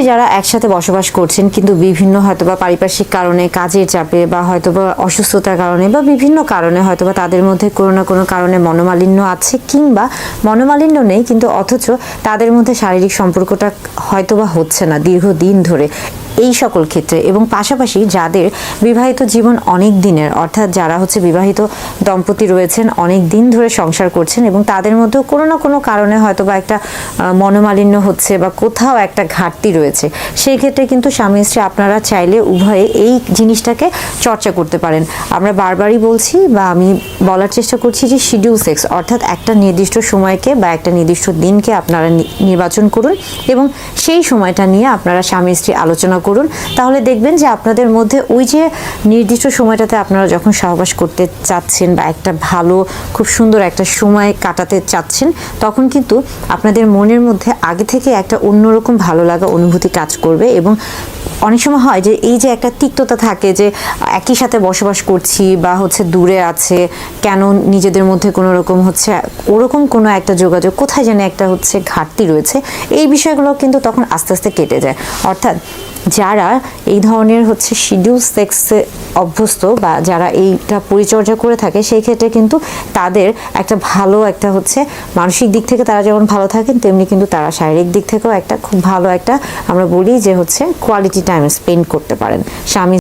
যারা একসাথে বসবাস করছেন কিন্তু বিভিন্ন হয়তোবা পারিপার্শ্বিক কারণে, কাজের চাপে বা হয়তোবা অসুস্থতার কারণে বা বিভিন্ন কারণে হয়তোবা তাদের মধ্যে কোনো না কোনো কারণে মনোমালিন্য আছে, কিংবা মনোমালিন্য নেই কিন্তু অথচ তাদের মধ্যে শারীরিক সম্পর্কটা হয়তোবা হচ্ছে না দীর্ঘদিন ধরে, এই সকল ক্ষেত্রে। এবং পাশাপাশি যাদের বিবাহিত জীবন অনেক দিনের, অর্থাৎ যারা বিবাহিত দম্পতি রয়েছেন, অনেক দিন ধরে সংসার করছেন এবং তাদের মধ্যেও কোনো না কোনো কারণে হয়তোবা একটা মনোমালিন্য হচ্ছে বা কোথাও একটা ঘাটতি রয়েছে, সেই ক্ষেত্রে কিন্তু স্বামী স্ত্রী আপনারা চাইলে উভয়ে এই জিনিসটাকে চর্চা করতে পারেন। আমরা বারবারই বলছি বা আমি বলার চেষ্টা করছি যে শিডিউল সেক্স, অর্থাৎ একটা নির্দিষ্ট সময়কে বা একটা নির্দিষ্ট দিনকে আপনারা নির্বাচন করুন এবং সেই সময়টা নিয়ে আপনারা স্বামী স্ত্রী আলোচনা করুন। তাহলে দেখবেন যে আপনাদের মধ্যে ওই যে নির্দিষ্ট সময়টাতে আপনারা যখন সহবাস করতে চাচ্ছেন বা একটা ভালো খুব সুন্দর একটা সময় কাটাতে চাচ্ছেন, তখন কিন্তু আপনাদের মনের মধ্যে আগে থেকে একটা অন্যরকম ভালো লাগা অনুভূতি কাজ করবে। এবং অনেক সময় হয় যে এই যে একটা তিক্ততা থাকে যে একই সাথে বসবাস করছি বা দূরে আছে, কেন নিজেদের মধ্যে কোনো রকম ওরকম কোনো একটা যোগাযোগ, কোথায় যেন একটা ঘাটতি রয়েছে, এই বিষয়গুলো কিন্তু তখন আস্তে আস্তে কেটে যায়। অর্থাৎ যারা এই ধরনের শিডিউল সেক্সে অভ্যস্ত বা যারা এইটা পরিচর্যা করে থাকে, সেই ক্ষেত্রে কিন্তু তাদের একটা ভালো একটা মানসিক দিক থেকে তারা যেমন ভালো থাকেন, তেমনি কিন্তু তারা শারীরিক দিক থেকেও একটা খুব ভালো একটা আমরা বলি যে কোয়ালিটি টাইম স্পেন্ড করতে পারেন স্বামী